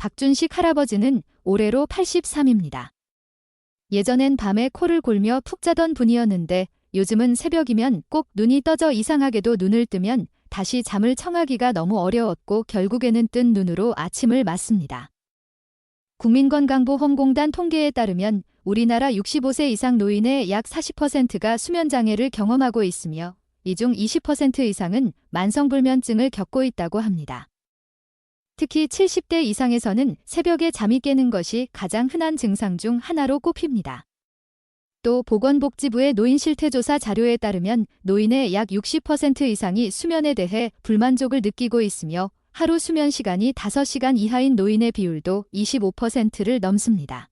박준식 할아버지는 올해로 83입니다. 예전엔 밤에 코를 골며 푹 자던 분이었는데 요즘은 새벽이면 꼭 눈이 떠져 이상하게도 눈을 뜨면 다시 잠을 청하기가 너무 어려웠고 결국에는 뜬 눈으로 아침을 맞습니다. 국민건강보험공단 통계에 따르면 우리나라 65세 이상 노인의 약 40%가 수면장애를 경험하고 있으며 이 중 20% 이상은 만성불면증을 겪고 있다고 합니다. 특히 70대 이상에서는 새벽에 잠이 깨는 것이 가장 흔한 증상 중 하나로 꼽힙니다. 또 보건복지부의 노인실태조사 자료에 따르면 노인의 약 60% 이상이 수면에 대해 불만족을 느끼고 있으며 하루 수면 시간이 5시간 이하인 노인의 비율도 25%를 넘습니다.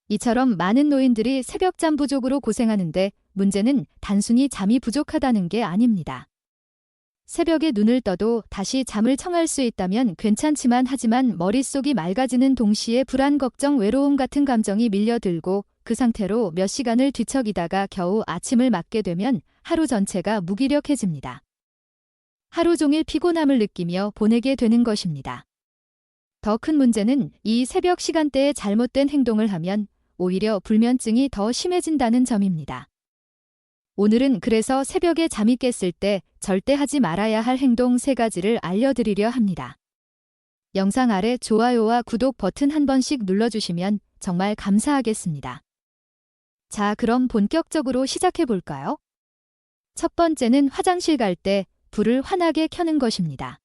이처럼 많은 노인들이 새벽잠 부족으로 고생하는데 문제는 단순히 잠이 부족하다는 게 아닙니다. 새벽에 눈을 떠도 다시 잠을 청할 수 있다면 괜찮지만 하지만 머릿속이 맑아지는 동시에 불안, 걱정, 외로움 같은 감정이 밀려들고 그 상태로 몇 시간을 뒤척이다가 겨우 아침을 맞게 되면 하루 전체가 무기력해집니다. 하루 종일 피곤함을 느끼며 보내게 되는 것입니다. 더 큰 문제는 이 새벽 시간대에 잘못된 행동을 하면 오히려 불면증이 더 심해진다는 점입니다. 오늘은 그래서 새벽에 잠이 깼을 때 절대 하지 말아야 할 행동 3가지를 알려드리려 합니다. 영상 아래 좋아요와 구독 버튼 한 번씩 눌러주시면 정말 감사하겠습니다. 자, 그럼 본격적으로 시작해볼까요? 첫 번째는 화장실 갈 때 불을 환하게 켜는 것입니다.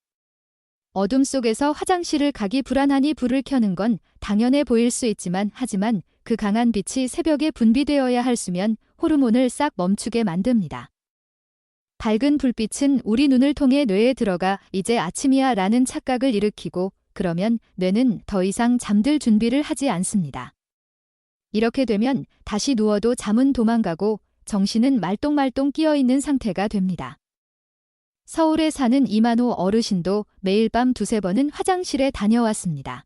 어둠 속에서 화장실을 가기 불안하니 불을 켜는 건 당연해 보일 수 있지만 하지만 그 강한 빛이 새벽에 분비되어야 할 수면 호르몬을 싹 멈추게 만듭니다. 밝은 불빛은 우리 눈을 통해 뇌에 들어가 이제 아침이야 라는 착각을 일으키고 그러면 뇌는 더 이상 잠들 준비를 하지 않습니다. 이렇게 되면 다시 누워도 잠은 도망가고 정신은 말똥말똥 끼어있는 상태가 됩니다. 서울에 사는 이만호 어르신도 매일 밤 2-3번은 화장실에 다녀왔습니다.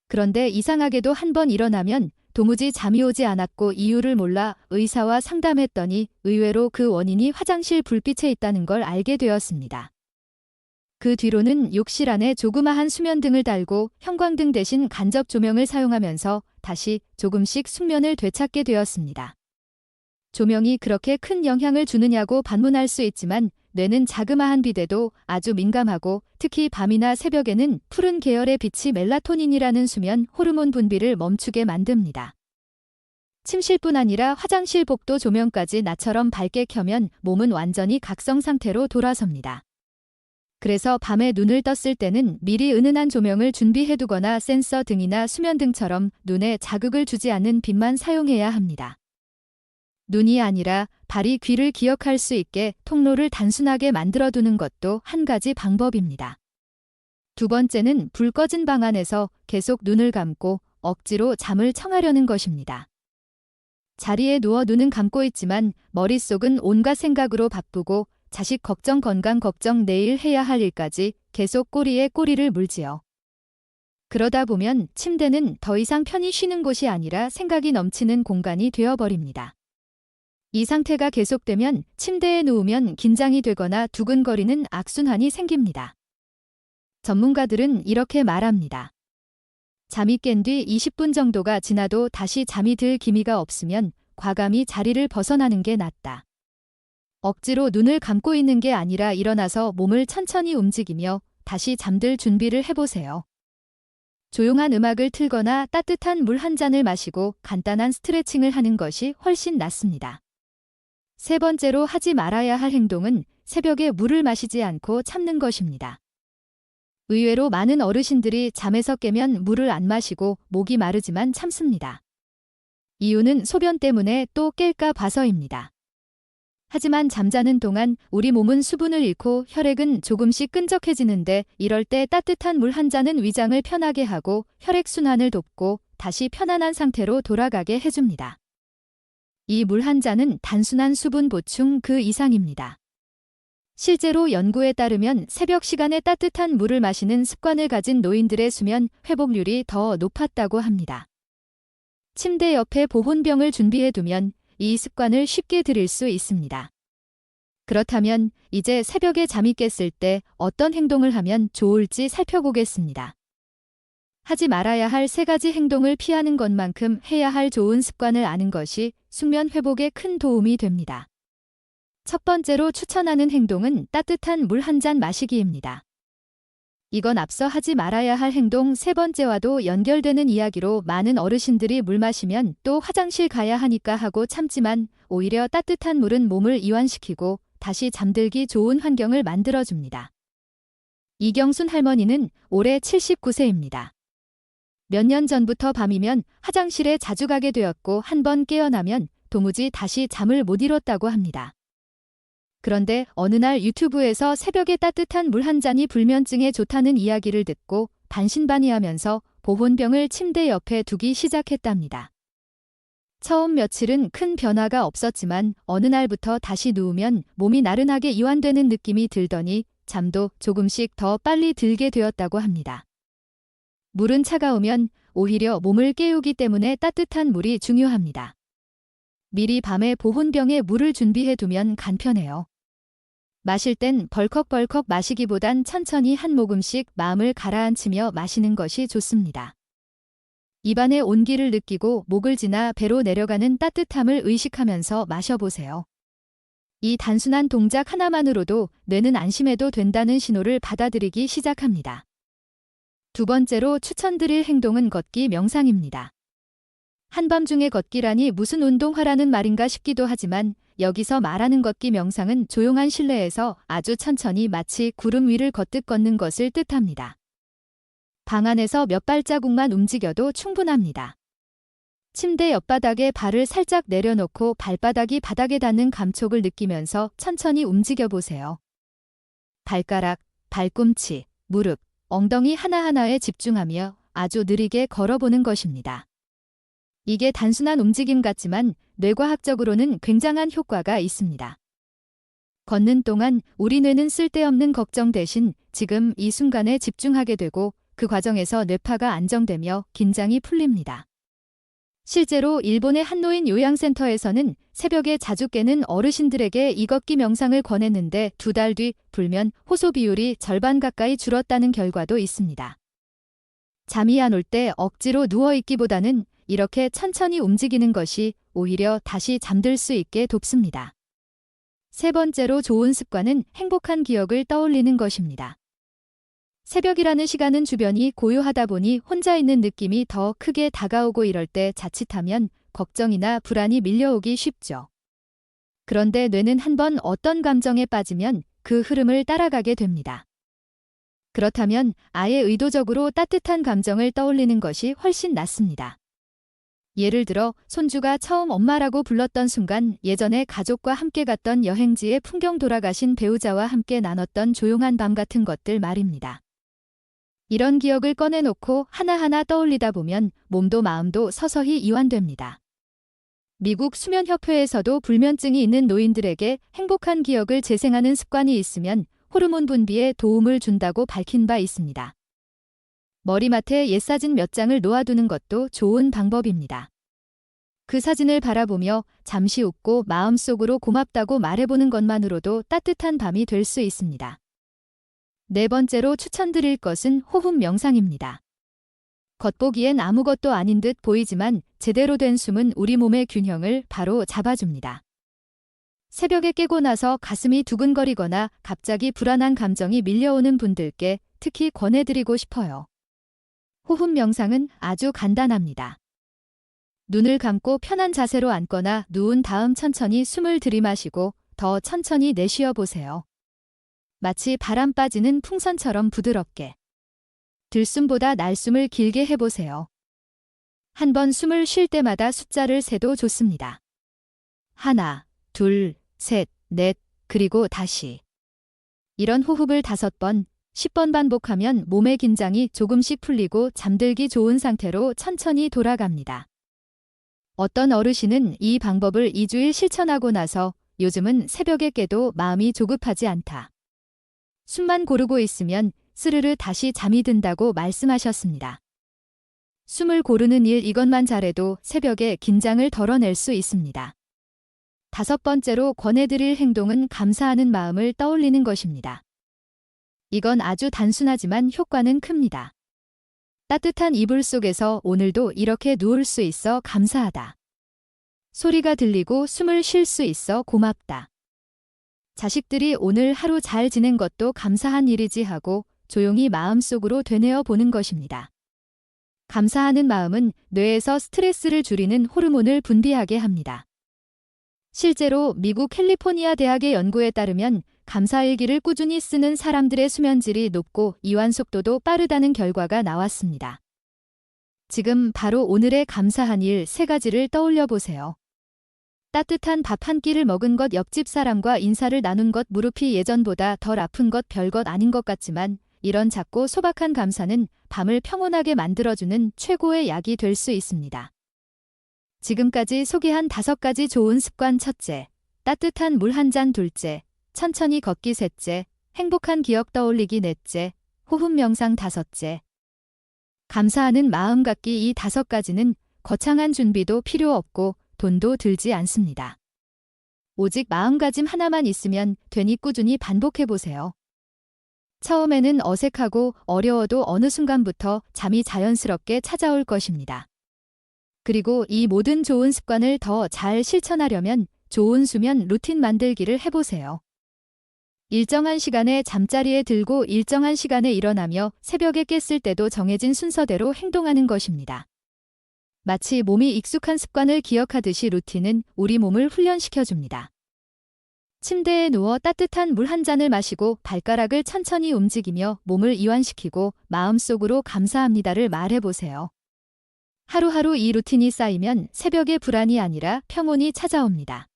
그런데 이상하게도 한 번 일어나면 도무지 잠이 오지 않았고 이유를 몰라 의사와 상담했더니 의외로 그 원인이 화장실 불빛에 있다는 걸 알게 되었습니다. 그 뒤로는 욕실 안에 조그마한 수면등을 달고 형광등 대신 간접 조명을 사용하면서 다시 조금씩 숙면을 되찾게 되었습니다. 조명이 그렇게 큰 영향을 주느냐고 반문할 수 있지만 뇌는 자그마한 빛에도 아주 민감하고 특히 밤이나 새벽에는 푸른 계열의 빛이 멜라토닌이라는 수면 호르몬 분비를 멈추게 만듭니다. 침실뿐 아니라 화장실 복도 조명까지 나처럼 밝게 켜면 몸은 완전히 각성 상태로 돌아섭니다. 그래서 밤에 눈을 떴을 때는 미리 은은한 조명을 준비해두거나 센서 등이나 수면등처럼 눈에 자극을 주지 않는 빛만 사용해야 합니다. 눈이 아니라 발이 귀를 기억할 수 있게 통로를 단순하게 만들어두는 것도 한 가지 방법입니다. 두 번째는 불 꺼진 방 안에서 계속 눈을 감고 억지로 잠을 청하려는 것입니다. 자리에 누워 눈은 감고 있지만 머릿속은 온갖 생각으로 바쁘고 자식 걱정, 건강 걱정, 내일 해야 할 일까지 계속 꼬리에 꼬리를 물지요. 그러다 보면 침대는 더 이상 편히 쉬는 곳이 아니라 생각이 넘치는 공간이 되어버립니다. 이 상태가 계속되면 침대에 누우면 긴장이 되거나 두근거리는 악순환이 생깁니다. 전문가들은 이렇게 말합니다. 잠이 깬 뒤 20분 정도가 지나도 다시 잠이 들 기미가 없으면 과감히 자리를 벗어나는 게 낫다. 억지로 눈을 감고 있는 게 아니라 일어나서 몸을 천천히 움직이며 다시 잠들 준비를 해보세요. 조용한 음악을 틀거나 따뜻한 물 한 잔을 마시고 간단한 스트레칭을 하는 것이 훨씬 낫습니다. 세 번째로 하지 말아야 할 행동은 새벽에 물을 마시지 않고 참는 것입니다. 의외로 많은 어르신들이 잠에서 깨면 물을 안 마시고 목이 마르지만 참습니다. 이유는 소변 때문에 또 깰까 봐서입니다. 하지만 잠자는 동안 우리 몸은 수분을 잃고 혈액은 조금씩 끈적해지는데 이럴 때 따뜻한 물 한 잔은 위장을 편하게 하고 혈액순환을 돕고 다시 편안한 상태로 돌아가게 해줍니다. 이 물 한 잔은 단순한 수분 보충 그 이상입니다. 실제로 연구에 따르면 새벽 시간에 따뜻한 물을 마시는 습관을 가진 노인들의 수면 회복률이 더 높았다고 합니다. 침대 옆에 보온병을 준비해두면 이 습관을 쉽게 들일 수 있습니다. 그렇다면 이제 새벽에 잠이 깼을 때 어떤 행동을 하면 좋을지 살펴보겠습니다. 하지 말아야 할 3가지 행동을 피하는 것만큼 해야 할 좋은 습관을 아는 것이 숙면 회복에 큰 도움이 됩니다. 첫 번째로 추천하는 행동은 따뜻한 물 한 잔 마시기입니다. 이건 앞서 하지 말아야 할 행동 3번째와도 연결되는 이야기로 많은 어르신들이 물 마시면 또 화장실 가야 하니까 하고 참지만 오히려 따뜻한 물은 몸을 이완시키고 다시 잠들기 좋은 환경을 만들어줍니다. 이경순 할머니는 올해 79세입니다. 몇 년 전부터 밤이면 화장실에 자주 가게 되었고 한 번 깨어나면 도무지 다시 잠을 못 이뤘다고 합니다. 그런데 어느 날 유튜브에서 새벽에 따뜻한 물 한 잔이 불면증에 좋다는 이야기를 듣고 반신반의하면서 보온병을 침대 옆에 두기 시작했답니다. 처음 며칠은 큰 변화가 없었지만 어느 날부터 다시 누우면 몸이 나른하게 이완되는 느낌이 들더니 잠도 조금씩 더 빨리 들게 되었다고 합니다. 물은 차가우면 오히려 몸을 깨우기 때문에 따뜻한 물이 중요합니다. 미리 밤에 보온병에 물을 준비해두면 간편해요. 마실 땐 벌컥벌컥 마시기보단 천천히 한 모금씩 마음을 가라앉히며 마시는 것이 좋습니다. 입안의 온기를 느끼고 목을 지나 배로 내려가는 따뜻함을 의식하면서 마셔보세요. 이 단순한 동작 하나만으로도 뇌는 안심해도 된다는 신호를 받아들이기 시작합니다. 두 번째로 추천드릴 행동은 걷기 명상입니다. 한밤중에 걷기라니 무슨 운동하라는 말인가 싶기도 하지만 여기서 말하는 걷기 명상은 조용한 실내에서 아주 천천히 마치 구름 위를 걷듯 걷는 것을 뜻합니다. 방 안에서 몇 발자국만 움직여도 충분합니다. 침대 옆바닥에 발을 살짝 내려놓고 발바닥이 바닥에 닿는 감촉을 느끼면서 천천히 움직여 보세요. 발가락, 발꿈치, 무릎, 엉덩이 하나하나에 집중하며 아주 느리게 걸어보는 것입니다. 이게 단순한 움직임 같지만 뇌과학적으로는 굉장한 효과가 있습니다. 걷는 동안 우리 뇌는 쓸데없는 걱정 대신 지금 이 순간에 집중하게 되고 그 과정에서 뇌파가 안정되며 긴장이 풀립니다. 실제로 일본의 한노인 요양센터에서는 새벽에 자주 깨는 어르신들에게 이 걷기 명상을 권했는데 2달 뒤 불면 호소 비율이 절반 가까이 줄었다는 결과도 있습니다. 잠이 안 올 때 억지로 누워있기보다는 이렇게 천천히 움직이는 것이 오히려 다시 잠들 수 있게 돕습니다. 세 번째로 좋은 습관은 행복한 기억을 떠올리는 것입니다. 새벽이라는 시간은 주변이 고요하다 보니 혼자 있는 느낌이 더 크게 다가오고 이럴 때 자칫하면 걱정이나 불안이 밀려오기 쉽죠. 그런데 뇌는 한번 어떤 감정에 빠지면 그 흐름을 따라가게 됩니다. 그렇다면 아예 의도적으로 따뜻한 감정을 떠올리는 것이 훨씬 낫습니다. 예를 들어 손주가 처음 엄마라고 불렀던 순간, 예전에 가족과 함께 갔던 여행지의 풍경, 돌아가신 배우자와 함께 나눴던 조용한 밤 같은 것들 말입니다. 이런 기억을 꺼내놓고 하나하나 떠올리다 보면 몸도 마음도 서서히 이완됩니다. 미국 수면협회에서도 불면증이 있는 노인들에게 행복한 기억을 재생하는 습관이 있으면 호르몬 분비에 도움을 준다고 밝힌 바 있습니다. 머리맡에 옛 사진 몇 장을 놓아두는 것도 좋은 방법입니다. 그 사진을 바라보며 잠시 웃고 마음속으로 고맙다고 말해보는 것만으로도 따뜻한 밤이 될 수 있습니다. 네 번째로 추천드릴 것은 호흡 명상입니다. 겉보기엔 아무것도 아닌 듯 보이지만 제대로 된 숨은 우리 몸의 균형을 바로 잡아줍니다. 새벽에 깨고 나서 가슴이 두근거리거나 갑자기 불안한 감정이 밀려오는 분들께 특히 권해드리고 싶어요. 호흡 명상은 아주 간단합니다. 눈을 감고 편한 자세로 앉거나 누운 다음 천천히 숨을 들이마시고 더 천천히 내쉬어 보세요. 마치 바람 빠지는 풍선처럼 부드럽게. 들숨보다 날숨을 길게 해보세요. 한 번 숨을 쉴 때마다 숫자를 세도 좋습니다. 1, 2, 3, 4, 그리고 다시. 이런 호흡을 5번, 10번 반복하면 몸의 긴장이 조금씩 풀리고 잠들기 좋은 상태로 천천히 돌아갑니다. 어떤 어르신은 이 방법을 2주일 실천하고 나서 요즘은 새벽에 깨도 마음이 조급하지 않다. 숨만 고르고 있으면 스르르 다시 잠이 든다고 말씀하셨습니다. 숨을 고르는 일, 이것만 잘해도 새벽에 긴장을 덜어낼 수 있습니다. 5번째로 권해드릴 행동은 감사하는 마음을 떠올리는 것입니다. 이건 아주 단순하지만 효과는 큽니다. 따뜻한 이불 속에서 오늘도 이렇게 누울 수 있어 감사하다. 소리가 들리고 숨을 쉴 수 있어 고맙다. 자식들이 오늘 하루 잘 지낸 것도 감사한 일이지 하고 조용히 마음속으로 되뇌어 보는 것입니다. 감사하는 마음은 뇌에서 스트레스를 줄이는 호르몬을 분비하게 합니다. 실제로 미국 캘리포니아 대학의 연구에 따르면 감사일기를 꾸준히 쓰는 사람들의 수면질이 높고 이완 속도도 빠르다는 결과가 나왔습니다. 지금 바로 오늘의 감사한 일 3가지를 떠올려 보세요. 따뜻한 밥 한 끼를 먹은 것, 옆집 사람과 인사를 나눈 것, 무릎이 예전보다 덜 아픈 것, 별것 아닌 것 같지만 이런 작고 소박한 감사는 밤을 평온하게 만들어주는 최고의 약이 될 수 있습니다. 지금까지 소개한 5가지 좋은 습관: 첫째, 따뜻한 물 한 잔; 둘째, 천천히 걷기; 셋째, 행복한 기억 떠올리기; 넷째, 호흡 명상; 다섯째, 감사하는 마음 갖기. 이 5가지는 거창한 준비도 필요 없고 돈도 들지 않습니다. 오직 마음가짐 하나만 있으면 되니 꾸준히 반복해보세요. 처음에는 어색하고 어려워도 어느 순간부터 잠이 자연스럽게 찾아올 것입니다. 그리고 이 모든 좋은 습관을 더 잘 실천하려면 좋은 수면 루틴 만들기를 해보세요. 일정한 시간에 잠자리에 들고 일정한 시간에 일어나며 새벽에 깼을 때도 정해진 순서대로 행동하는 것입니다. 마치 몸이 익숙한 습관을 기억하듯이 루틴은 우리 몸을 훈련시켜줍니다. 침대에 누워 따뜻한 물 한 잔을 마시고 발가락을 천천히 움직이며 몸을 이완시키고 마음속으로 감사합니다를 말해보세요. 하루하루 이 루틴이 쌓이면 새벽의 불안이 아니라 평온이 찾아옵니다.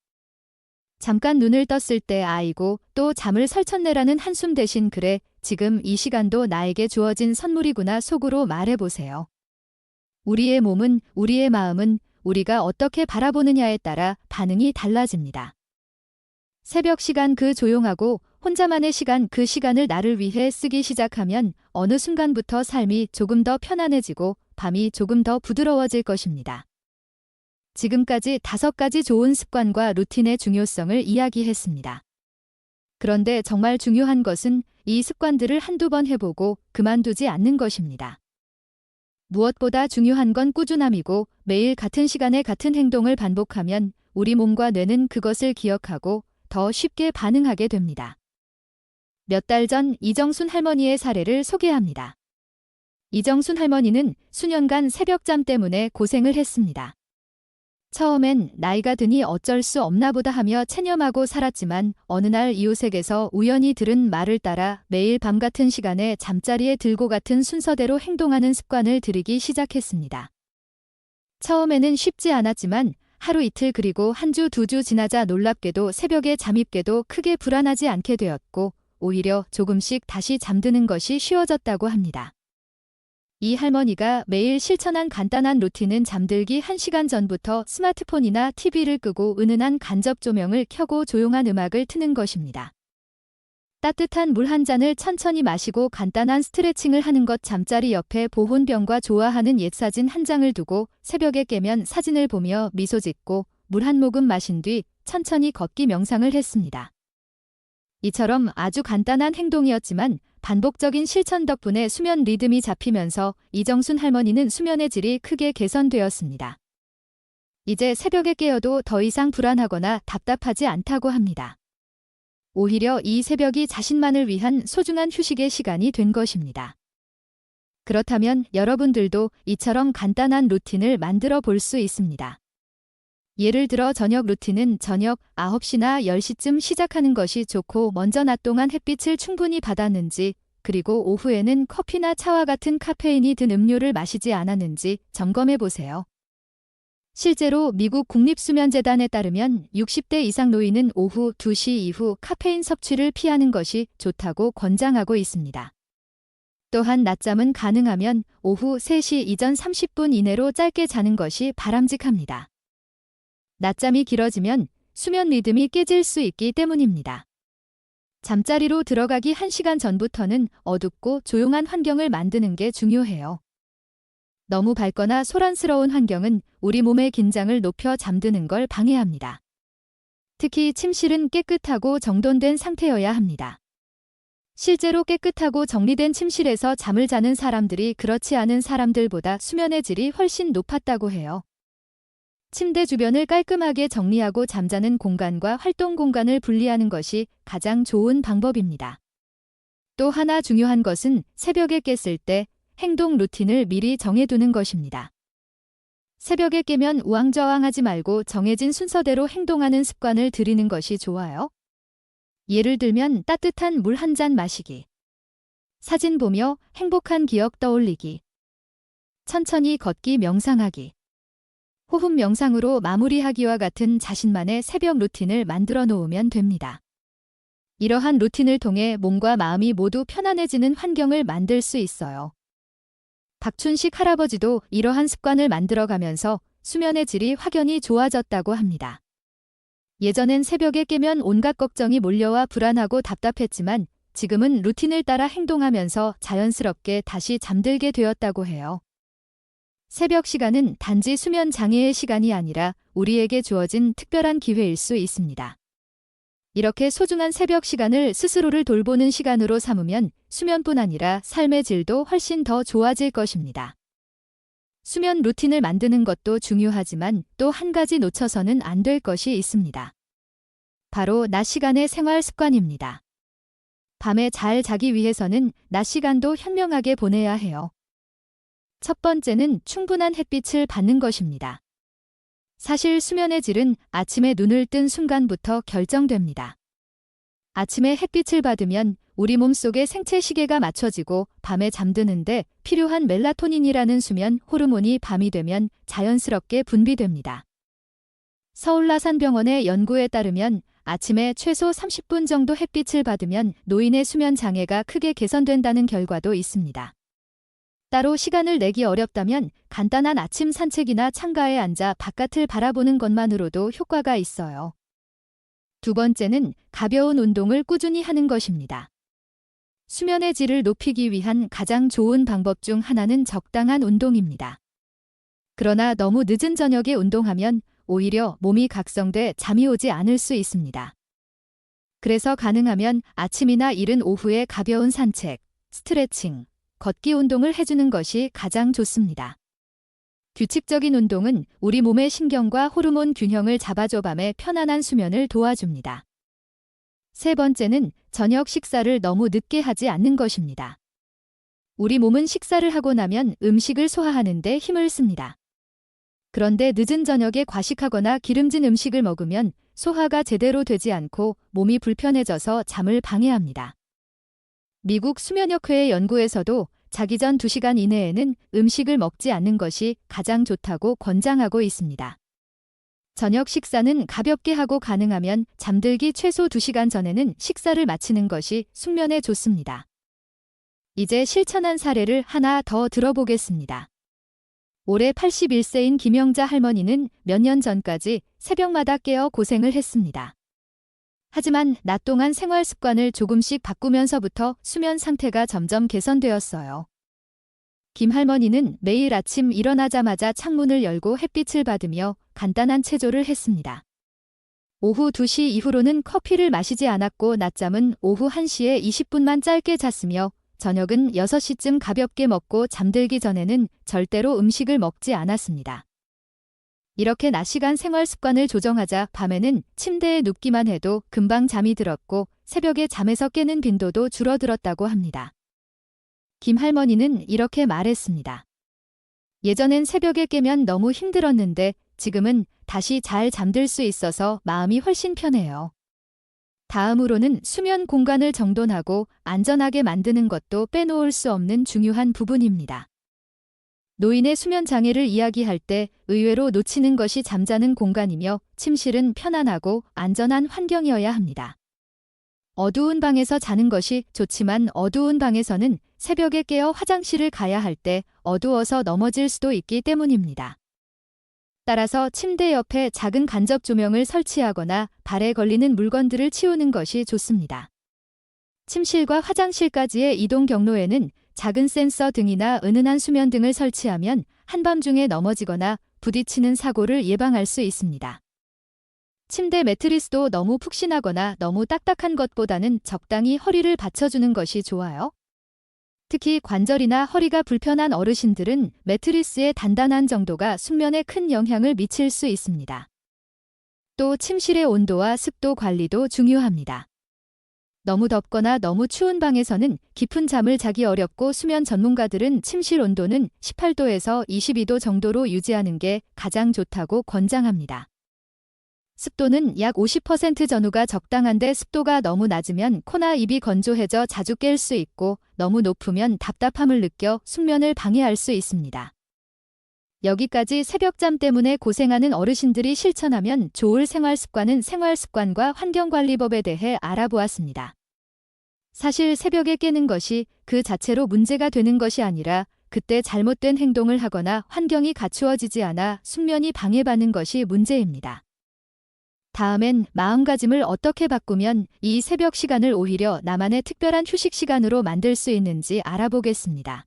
잠깐 눈을 떴을 때 아이고 또 잠을 설쳤네라는 한숨 대신 그래, 지금 이 시간도 나에게 주어진 선물이구나 속으로 말해보세요. 우리의 몸은, 우리의 마음은 우리가 어떻게 바라보느냐에 따라 반응이 달라집니다. 새벽 시간, 그 조용하고 혼자만의 시간, 그 시간을 나를 위해 쓰기 시작하면 어느 순간부터 삶이 조금 더 편안해지고 밤이 조금 더 부드러워질 것입니다. 지금까지 5가지 좋은 습관과 루틴의 중요성을 이야기했습니다. 그런데 정말 중요한 것은 이 습관들을 한두 번 해보고 그만두지 않는 것입니다. 무엇보다 중요한 건 꾸준함이고 매일 같은 시간에 같은 행동을 반복하면 우리 몸과 뇌는 그것을 기억하고 더 쉽게 반응하게 됩니다. 몇 달 전 이정순 할머니의 사례를 소개합니다. 이정순 할머니는 수년간 새벽잠 때문에 고생을 했습니다. 처음엔 나이가 드니 어쩔 수 없나 보다 하며 체념하고 살았지만 어느 날 이웃에게서 우연히 들은 말을 따라 매일 밤 같은 시간에 잠자리에 들고 같은 순서대로 행동하는 습관을 들이기 시작했습니다. 처음에는 쉽지 않았지만 하루 이틀 그리고 한 주, 2주 지나자 놀랍게도 새벽에 잠입게도 크게 불안하지 않게 되었고 오히려 조금씩 다시 잠드는 것이 쉬워졌다고 합니다. 이 할머니가 매일 실천한 간단한 루틴은 잠들기 1시간 전부터 스마트폰이나 TV를 끄고 은은한 간접 조명을 켜고 조용한 음악을 트는 것입니다. 따뜻한 물 한 잔을 천천히 마시고 간단한 스트레칭을 하는 것, 잠자리 옆에 보온병과 좋아하는 옛 사진 한 장을 두고 새벽에 깨면 사진을 보며 미소 짓고 물 한 모금 마신 뒤 천천히 걷기, 명상을 했습니다. 이처럼 아주 간단한 행동이었지만 반복적인 실천 덕분에 수면 리듬이 잡히면서 이정순 할머니는 수면의 질이 크게 개선되었습니다. 이제 새벽에 깨어도 더 이상 불안하거나 답답하지 않다고 합니다. 오히려 이 새벽이 자신만을 위한 소중한 휴식의 시간이 된 것입니다. 그렇다면 여러분들도 이처럼 간단한 루틴을 만들어 볼 수 있습니다. 예를 들어 저녁 루틴은 저녁 9시나 10시쯤 시작하는 것이 좋고 먼저 낮 동안 햇빛을 충분히 받았는지 그리고 오후에는 커피나 차와 같은 카페인이 든 음료를 마시지 않았는지 점검해 보세요. 실제로 미국 국립수면재단에 따르면 60대 이상 노인은 오후 2시 이후 카페인 섭취를 피하는 것이 좋다고 권장하고 있습니다. 또한 낮잠은 가능하면 오후 3시 이전 30분 이내로 짧게 자는 것이 바람직합니다. 낮잠이 길어지면 수면 리듬이 깨질 수 있기 때문입니다. 잠자리로 들어가기 1시간 전부터는 어둡고 조용한 환경을 만드는 게 중요해요. 너무 밝거나 소란스러운 환경은 우리 몸의 긴장을 높여 잠드는 걸 방해합니다. 특히 침실은 깨끗하고 정돈된 상태여야 합니다. 실제로 깨끗하고 정리된 침실에서 잠을 자는 사람들이 그렇지 않은 사람들보다 수면의 질이 훨씬 높았다고 해요. 침대 주변을 깔끔하게 정리하고 잠자는 공간과 활동 공간을 분리하는 것이 가장 좋은 방법입니다. 또 하나 중요한 것은 새벽에 깼을 때 행동 루틴을 미리 정해두는 것입니다. 새벽에 깨면 우왕좌왕하지 말고 정해진 순서대로 행동하는 습관을 들이는 것이 좋아요. 예를 들면 따뜻한 물 한 잔 마시기, 사진 보며 행복한 기억 떠올리기, 천천히 걷기 명상하기, 호흡 명상으로 마무리하기와 같은 자신만의 새벽 루틴을 만들어 놓으면 됩니다. 이러한 루틴을 통해 몸과 마음이 모두 편안해지는 환경을 만들 수 있어요. 박춘식 할아버지도 이러한 습관을 만들어가면서 수면의 질이 확연히 좋아졌다고 합니다. 예전엔 새벽에 깨면 온갖 걱정이 몰려와 불안하고 답답했지만 지금은 루틴을 따라 행동하면서 자연스럽게 다시 잠들게 되었다고 해요. 새벽 시간은 단지 수면 장애의 시간이 아니라 우리에게 주어진 특별한 기회일 수 있습니다. 이렇게 소중한 새벽 시간을 스스로를 돌보는 시간으로 삼으면 수면뿐 아니라 삶의 질도 훨씬 더 좋아질 것입니다. 수면 루틴을 만드는 것도 중요하지만 또 한 가지 놓쳐서는 안 될 것이 있습니다. 바로 낮 시간의 생활 습관입니다. 밤에 잘 자기 위해서는 낮 시간도 현명하게 보내야 해요. 첫 번째는 충분한 햇빛을 받는 것입니다. 사실 수면의 질은 아침에 눈을 뜬 순간부터 결정됩니다. 아침에 햇빛을 받으면 우리 몸속의 생체 시계가 맞춰지고 밤에 잠드는데 필요한 멜라토닌이라는 수면 호르몬이 밤이 되면 자연스럽게 분비됩니다. 서울나산병원의 연구에 따르면 아침에 최소 30분 정도 햇빛을 받으면 노인의 수면 장애가 크게 개선된다는 결과도 있습니다. 따로 시간을 내기 어렵다면 간단한 아침 산책이나 창가에 앉아 바깥을 바라보는 것만으로도 효과가 있어요. 두 번째는 가벼운 운동을 꾸준히 하는 것입니다. 수면의 질을 높이기 위한 가장 좋은 방법 중 하나는 적당한 운동입니다. 그러나 너무 늦은 저녁에 운동하면 오히려 몸이 각성돼 잠이 오지 않을 수 있습니다. 그래서 가능하면 아침이나 이른 오후에 가벼운 산책, 스트레칭, 걷기 운동을 해주는 것이 가장 좋습니다. 규칙적인 운동은 우리 몸의 신경과 호르몬 균형을 잡아줘 밤에 편안한 수면을 도와줍니다. 세 번째는 저녁 식사를 너무 늦게 하지 않는 것입니다. 우리 몸은 식사를 하고 나면 음식을 소화하는 데 힘을 씁니다. 그런데 늦은 저녁에 과식하거나 기름진 음식을 먹으면 소화가 제대로 되지 않고 몸이 불편해져서 잠을 방해합니다. 미국 수면역회의 연구에서도 자기 전 2시간 이내에는 음식을 먹지 않는 것이 가장 좋다고 권장하고 있습니다. 저녁 식사는 가볍게 하고 가능하면 잠들기 최소 2시간 전에는 식사를 마치는 것이 숙면에 좋습니다. 이제 실천한 사례를 하나 더 들어보겠습니다. 올해 81세인 김영자 할머니는 몇 년 전까지 새벽마다 깨어 고생을 했습니다. 하지만 낮 동안 생활 습관을 조금씩 바꾸면서부터 수면 상태가 점점 개선되었어요. 김 할머니는 매일 아침 일어나자마자 창문을 열고 햇빛을 받으며 간단한 체조를 했습니다. 오후 2시 이후로는 커피를 마시지 않았고 낮잠은 오후 1시에 20분만 짧게 잤으며 저녁은 6시쯤 가볍게 먹고 잠들기 전에는 절대로 음식을 먹지 않았습니다. 이렇게 낮 시간 생활 습관을 조정하자 밤에는 침대에 눕기만 해도 금방 잠이 들었고 새벽에 잠에서 깨는 빈도도 줄어들었다고 합니다. 김 할머니는 이렇게 말했습니다. 예전엔 새벽에 깨면 너무 힘들었는데 지금은 다시 잘 잠들 수 있어서 마음이 훨씬 편해요. 다음으로는 수면 공간을 정돈하고 안전하게 만드는 것도 빼놓을 수 없는 중요한 부분입니다. 노인의 수면 장애를 이야기할 때 의외로 놓치는 것이 잠자는 공간이며 침실은 편안하고 안전한 환경이어야 합니다. 어두운 방에서 자는 것이 좋지만 어두운 방에서는 새벽에 깨어 화장실을 가야 할 때 어두워서 넘어질 수도 있기 때문입니다. 따라서 침대 옆에 작은 간접 조명을 설치하거나 발에 걸리는 물건들을 치우는 것이 좋습니다. 침실과 화장실까지의 이동 경로에는 작은 센서 등이나 은은한 수면 등을 설치하면 한밤중에 넘어지거나 부딪히는 사고를 예방할 수 있습니다. 침대 매트리스도 너무 푹신하거나 너무 딱딱한 것보다는 적당히 허리를 받쳐주는 것이 좋아요. 특히 관절이나 허리가 불편한 어르신들은 매트리스의 단단한 정도가 숙면에 큰 영향을 미칠 수 있습니다. 또 침실의 온도와 습도 관리도 중요합니다. 너무 덥거나 너무 추운 방에서는 깊은 잠을 자기 어렵고 수면 전문가들은 침실 온도는 18도에서 22도 정도로 유지하는 게 가장 좋다고 권장합니다. 습도는 약 50% 전후가 적당한데 습도가 너무 낮으면 코나 입이 건조해져 자주 깰 수 있고 너무 높으면 답답함을 느껴 숙면을 방해할 수 있습니다. 여기까지 새벽잠 때문에 고생하는 어르신들이 실천하면 좋을 생활습관은 생활습관과 환경관리법에 대해 알아보았습니다. 사실 새벽에 깨는 것이 그 자체로 문제가 되는 것이 아니라 그때 잘못된 행동을 하거나 환경이 갖추어지지 않아 숙면이 방해받는 것이 문제입니다. 다음엔 마음가짐을 어떻게 바꾸면 이 새벽 시간을 오히려 나만의 특별한 휴식 시간으로 만들 수 있는지 알아보겠습니다.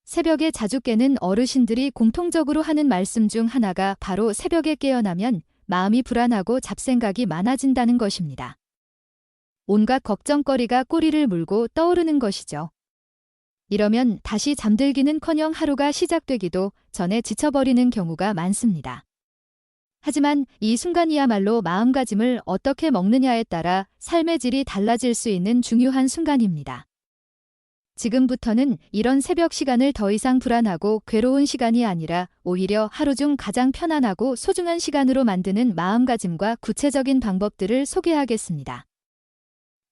새벽에 자주 깨는 어르신들이 공통적으로 하는 말씀 중 하나가 바로 새벽에 깨어나면 마음이 불안하고 잡생각이 많아진다는 것입니다. 온갖 걱정거리가 꼬리를 물고 떠오르는 것이죠. 이러면 다시 잠들기는커녕 하루가 시작되기도 전에 지쳐버리는 경우가 많습니다. 하지만 이 순간이야말로 마음가짐을 어떻게 먹느냐에 따라 삶의 질이 달라질 수 있는 중요한 순간입니다. 지금부터는 이런 새벽 시간을 더 이상 불안하고 괴로운 시간이 아니라 오히려 하루 중 가장 편안하고 소중한 시간으로 만드는 마음가짐과 구체적인 방법들을 소개하겠습니다.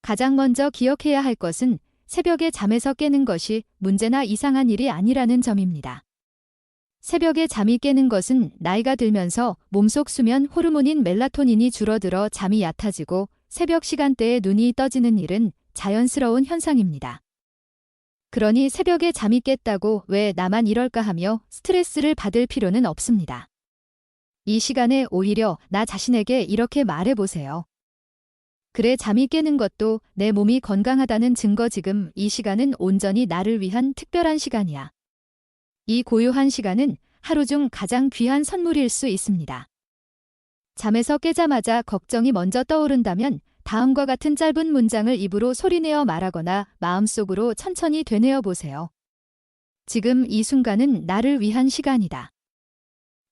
가장 먼저 기억해야 할 것은 새벽에 잠에서 깨는 것이 문제나 이상한 일이 아니라는 점입니다. 새벽에 잠이 깨는 것은 나이가 들면서 몸속 수면 호르몬인 멜라토닌이 줄어들어 잠이 얕아지고 새벽 시간대에 눈이 떠지는 일은 자연스러운 현상입니다. 그러니 새벽에 잠이 깼다고 왜 나만 이럴까 하며 스트레스를 받을 필요는 없습니다. 이 시간에 오히려 나 자신에게 이렇게 말해보세요. 그래, 잠이 깨는 것도 내 몸이 건강하다는 증거. 지금 이 시간은 온전히 나를 위한 특별한 시간이야. 이 고요한 시간은 하루 중 가장 귀한 선물일 수 있습니다. 잠에서 깨자마자 걱정이 먼저 떠오른다면 다음과 같은 짧은 문장을 입으로 소리내어 말하거나 마음속으로 천천히 되뇌어 보세요. 지금 이 순간은 나를 위한 시간이다.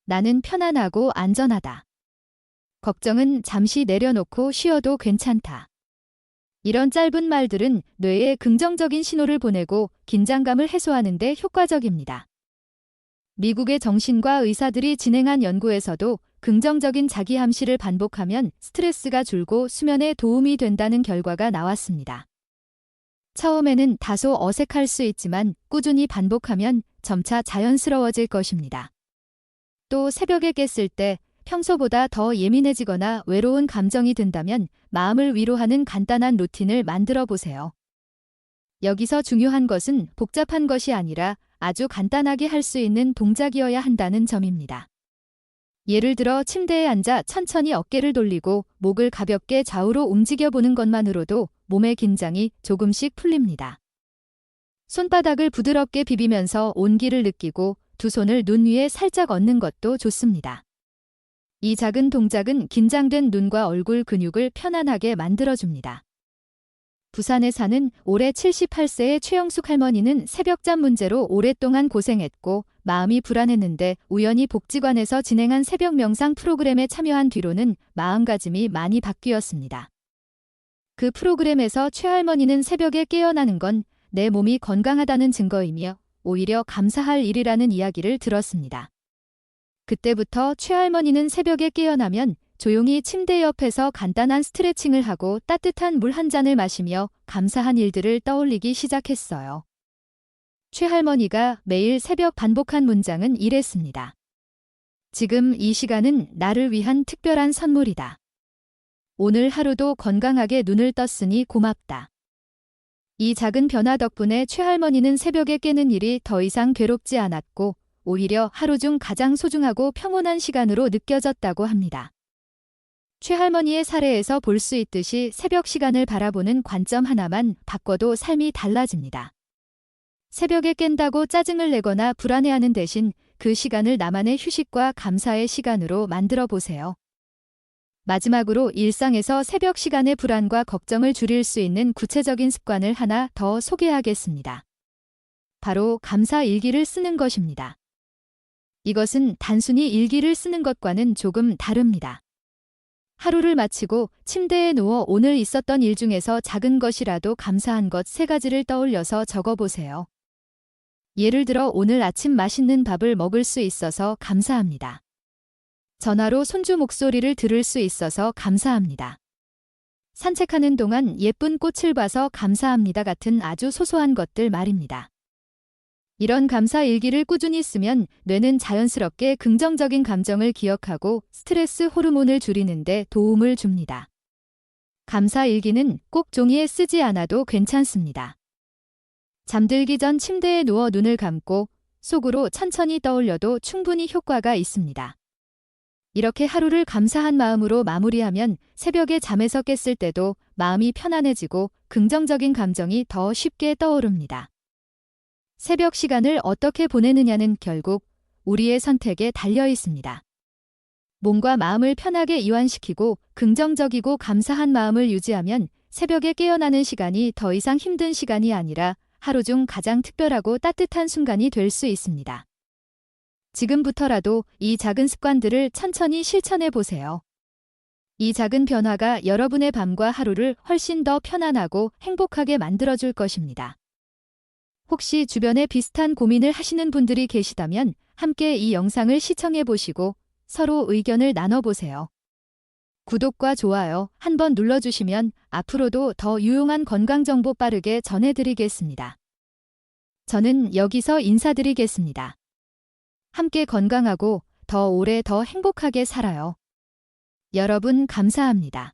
나는 편안하고 안전하다. 걱정은 잠시 내려놓고 쉬어도 괜찮다. 이런 짧은 말들은 뇌에 긍정적인 신호를 보내고 긴장감을 해소하는 데 효과적입니다. 미국의 정신과 의사들이 진행한 연구에서도 긍정적인 자기암시를 반복하면 스트레스가 줄고 수면에 도움이 된다는 결과가 나왔습니다. 처음에는 다소 어색할 수 있지만 꾸준히 반복하면 점차 자연스러워질 것입니다. 또 새벽에 깼을 때 평소보다 더 예민해지거나 외로운 감정이 든다면 마음을 위로하는 간단한 루틴을 만들어 보세요. 여기서 중요한 것은 복잡한 것이 아니라 아주 간단하게 할 수 있는 동작이어야 한다는 점입니다. 예를 들어 침대에 앉아 천천히 어깨를 돌리고 목을 가볍게 좌우로 움직여보는 것만으로도 몸의 긴장이 조금씩 풀립니다. 손바닥을 부드럽게 비비면서 온기를 느끼고 두 손을 눈 위에 살짝 얹는 것도 좋습니다. 이 작은 동작은 긴장된 눈과 얼굴 근육을 편안하게 만들어줍니다. 부산에 사는 올해 78세의 최영숙 할머니는 새벽잠 문제로 오랫동안 고생했고 마음이 불안했는데 우연히 복지관에서 진행한 새벽 명상 프로그램에 참여한 뒤로는 마음가짐이 많이 바뀌었습니다. 그 프로그램에서 최 할머니는 새벽에 깨어나는 건 내 몸이 건강하다는 증거이며 오히려 감사할 일이라는 이야기를 들었습니다. 그때부터 최 할머니는 새벽에 깨어나면 조용히 침대 옆에서 간단한 스트레칭을 하고 따뜻한 물 한 잔을 마시며 감사한 일들을 떠올리기 시작했어요. 최 할머니가 매일 새벽 반복한 문장은 이랬습니다. 지금 이 시간은 나를 위한 특별한 선물이다. 오늘 하루도 건강하게 눈을 떴으니 고맙다. 이 작은 변화 덕분에 최 할머니는 새벽에 깨는 일이 더 이상 괴롭지 않았고 오히려 하루 중 가장 소중하고 평온한 시간으로 느껴졌다고 합니다. 최 할머니의 사례에서 볼 수 있듯이 새벽 시간을 바라보는 관점 하나만 바꿔도 삶이 달라집니다. 새벽에 깬다고 짜증을 내거나 불안해하는 대신 그 시간을 나만의 휴식과 감사의 시간으로 만들어 보세요. 마지막으로 일상에서 새벽 시간의 불안과 걱정을 줄일 수 있는 구체적인 습관을 하나 더 소개하겠습니다. 바로 감사 일기를 쓰는 것입니다. 이것은 단순히 일기를 쓰는 것과는 조금 다릅니다. 하루를 마치고 침대에 누워 오늘 있었던 일 중에서 작은 것이라도 감사한 것 3가지를 떠올려서 적어보세요. 예를 들어 오늘 아침 맛있는 밥을 먹을 수 있어서 감사합니다. 전화로 손주 목소리를 들을 수 있어서 감사합니다. 산책하는 동안 예쁜 꽃을 봐서 감사합니다 같은 아주 소소한 것들 말입니다. 이런 감사 일기를 꾸준히 쓰면 뇌는 자연스럽게 긍정적인 감정을 기억하고 스트레스 호르몬을 줄이는 데 도움을 줍니다. 감사 일기는 꼭 종이에 쓰지 않아도 괜찮습니다. 잠들기 전 침대에 누워 눈을 감고 속으로 천천히 떠올려도 충분히 효과가 있습니다. 이렇게 하루를 감사한 마음으로 마무리하면 새벽에 잠에서 깼을 때도 마음이 편안해지고 긍정적인 감정이 더 쉽게 떠오릅니다. 새벽 시간을 어떻게 보내느냐는 결국 우리의 선택에 달려 있습니다. 몸과 마음을 편하게 이완시키고 긍정적이고 감사한 마음을 유지하면 새벽에 깨어나는 시간이 더 이상 힘든 시간이 아니라 하루 중 가장 특별하고 따뜻한 순간이 될 수 있습니다. 지금부터라도 이 작은 습관들을 천천히 실천해 보세요. 이 작은 변화가 여러분의 밤과 하루를 훨씬 더 편안하고 행복하게 만들어줄 것입니다. 혹시 주변에 비슷한 고민을 하시는 분들이 계시다면 함께 이 영상을 시청해 보시고 서로 의견을 나눠보세요. 구독과 좋아요 한번 눌러주시면 앞으로도 더 유용한 건강정보 빠르게 전해드리겠습니다. 저는 여기서 인사드리겠습니다. 함께 건강하고 더 오래 더 행복하게 살아요. 여러분 감사합니다.